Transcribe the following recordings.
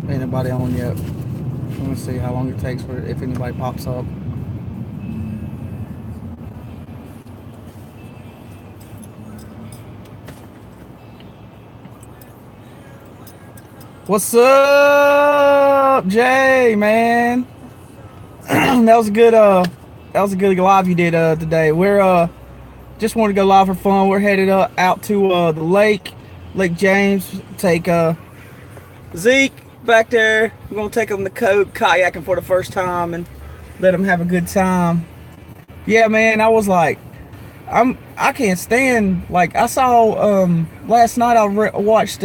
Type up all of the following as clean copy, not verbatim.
anybody on yet. Let me see how long it takes for if anybody pops up. What's up, Jay, man? That was a good live you did today. We're just wanted to go live for fun. We're headed out to the Lake James. Take Zeke back there. We're gonna take him to kayaking for the first time and let him have a good time. Yeah, man. I was like, I can't stand, like, I saw last night watched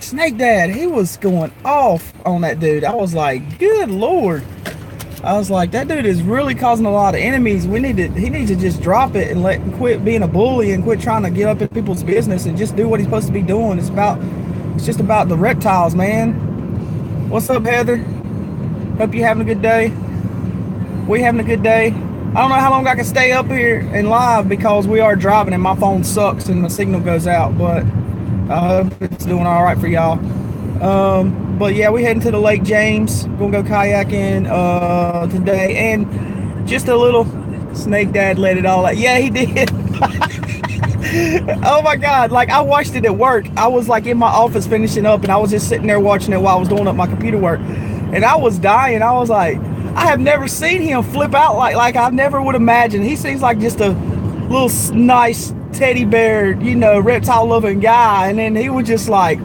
Snake Dad. He was going off on that dude. I was like, good lord. I was like, that dude is really causing a lot of enemies. He needs to just drop it and quit being a bully and quit trying to get up in people's business and just do what he's supposed to be doing. It's just about the reptiles, man. What's up, Heather? Hope you having a good day. We having a good day. I don't know how long I can stay up here and live because we are driving and my phone sucks and the signal goes out, but I hope it's doing all right for y'all. But yeah, we heading to the Lake James. Gonna go kayaking today, and just a little Snake Dad let it all out. Yeah, he did. Oh my God! Like, I watched it at work. I was like in my office finishing up, and I was just sitting there watching it while I was doing up my computer work, and I was dying. I was like, I have never seen him flip out like I never would imagine. He seems like just a little nice teddy bear, reptile loving guy, and then he was just like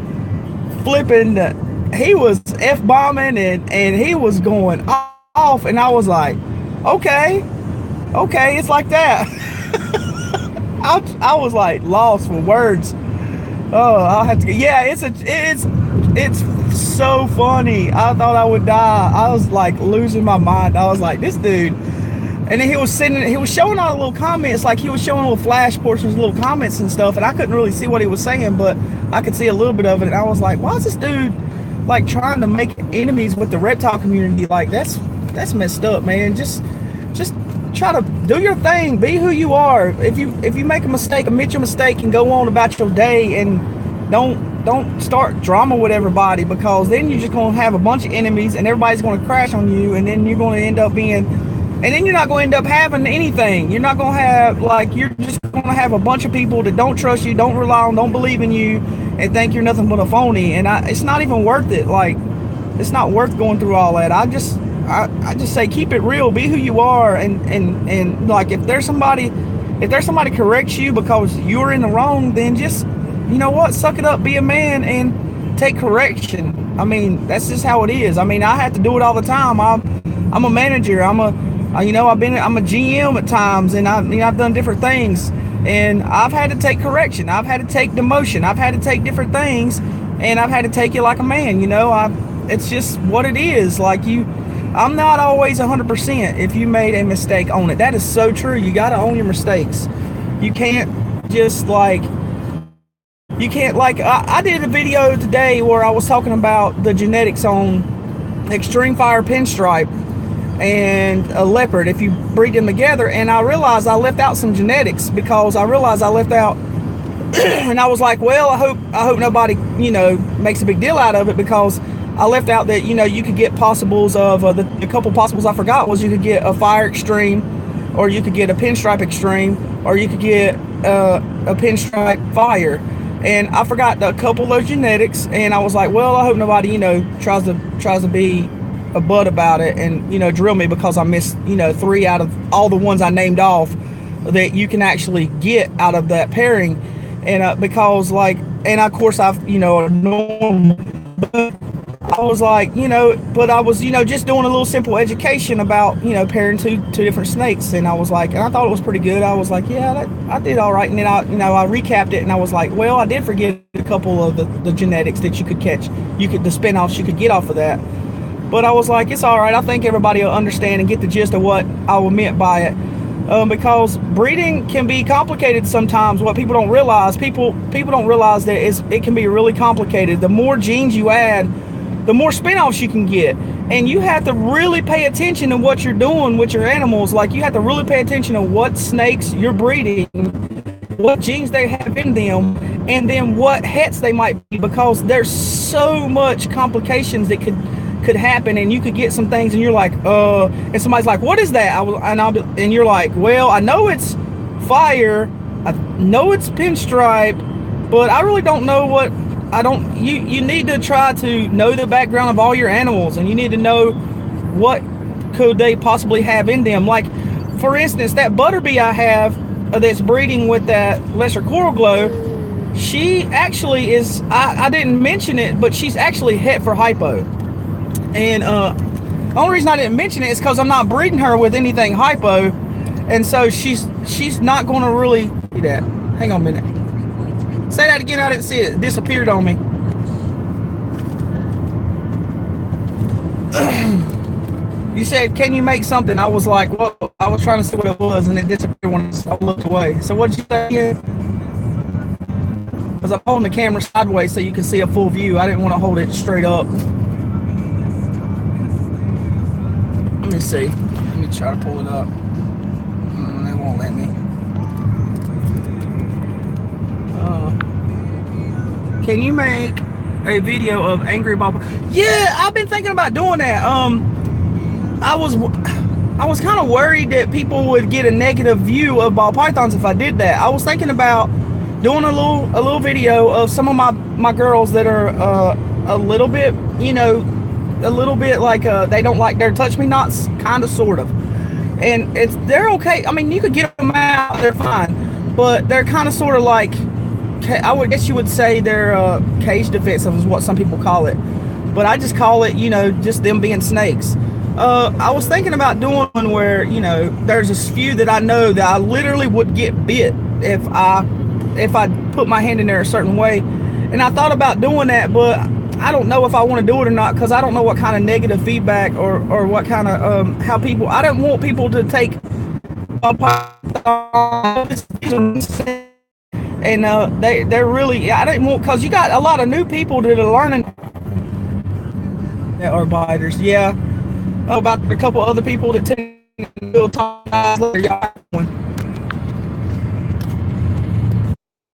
flipping. He was F-bombing and he was going off, and I was like, okay, it's like that. I was like lost for words. Oh, I'll have to. Yeah, it's so funny. I thought I would die. I was like losing my mind. I was like, this dude. And then he was showing all the little comments, like he was showing little flash portions, little comments and stuff, and I couldn't really see what he was saying, but I could see a little bit of it, and I was like, why is this dude like trying to make enemies with the reptile community? Like, that's messed up, man. Just try to do your thing, be who you are. If you make a mistake, admit your mistake and go on about your day, and don't start drama with everybody, because then you're just gonna have a bunch of enemies and everybody's gonna crash on you, and then you're gonna end up being, and then you're not going to end up having anything. You're not going to have, like, you're just going to have a bunch of people that don't trust you, don't rely on, don't believe in you, and think you're nothing but a phony. And it's not even worth it. Like, it's not worth going through all that. I just say, keep it real, be who you are, and like, if there's somebody corrects you because you're in the wrong, then just, you know what, suck it up, be a man, and take correction. I mean, that's just how it is. I mean, I have to do it all the time. I'm a manager. I'm a GM at times, and I've done different things, and I've had to take correction. I've had to take demotion. I've had to take different things, and I've had to take it like a man. It's just what it is. Like, I'm not always 100%. If you made a mistake, own it. That is so true. You got to own your mistakes. You can't just like, I did a video today where I was talking about the genetics on Extreme Fire Pinstripe and a leopard, if you breed them together, and I realized I left out some genetics, because I realized I left out and I was like, well, I hope nobody makes a big deal out of it, because I left out that you could get possibles of the couple possibles I forgot was you could get a Fire Extreme, or you could get a Pinstripe Extreme, or you could get a Pinstripe Fire, and I forgot a couple of those genetics, and I was like, well, I hope nobody tries to be a butt about it and drill me, because I missed 3 out of all the ones I named off that you can actually get out of that pairing, and because like, and of course I've normal, but I was like, but I was just doing a little simple education about pairing two different snakes, and I was like, and I thought it was pretty good. I was like, yeah, I did all right, and then I recapped it, and I was like, well, I did forget a couple of the genetics that you could catch, the spin-offs you could get off of that. But I was like, it's all right. I think everybody will understand and get the gist of what I meant by it. Because breeding can be complicated sometimes. What people don't realize, people don't realize that it can be really complicated. The more genes you add, the more spin-offs you can get. And you have to really pay attention to what you're doing with your animals. Like, you have to really pay attention to what snakes you're breeding, what genes they have in them, and then what hets they might be, because there's so much complications that could happen, and you could get some things and you're like, and somebody's like, what is that? And you're like, well, I know it's fire, I know it's pinstripe, but I really don't know what. You need to try to know the background of all your animals, and you need to know what could they possibly have in them. Like, for instance, that butterbee I have that's breeding with that lesser coral glow, she actually is, I didn't mention it, but she's actually het for hypo. And the only reason I didn't mention it is because I'm not breeding her with anything hypo, and so she's not going to really do that. Hang on a minute. Say that again. I didn't see it. It disappeared on me. You said, can you make something? I was like, well, I was trying to see what it was, and it disappeared when I looked away. So what did you say again? Because I'm holding the camera sideways so you can see a full view. I didn't want to hold it straight up. Let me see. Let me try to pull it up. They won't let me. Can you make a video of angry ball? Yeah, I've been thinking about doing that. I was kind of worried that people would get a negative view of ball pythons if I did that. I was thinking about doing a little video of some of my girls that are a little bit, a little bit like they don't like their touch me nots, kind of, sort of. And they're okay. I mean, you could get them out, they're fine, but they're kind of sort of like, I would guess you would say they're cage defensive is what some people call it, but I just call it, just them being snakes. I was thinking about doing one where, there's a few that I know that I literally would get bit if I put my hand in there a certain way, and I thought about doing that, but I don't know if I want to do it or not, because I don't know what kind of negative feedback or what kind of how people. I don't want people to take and they're really, I didn't want, because you got a lot of new people that are learning that are biters. Yeah, about a couple other people that tend to talk later.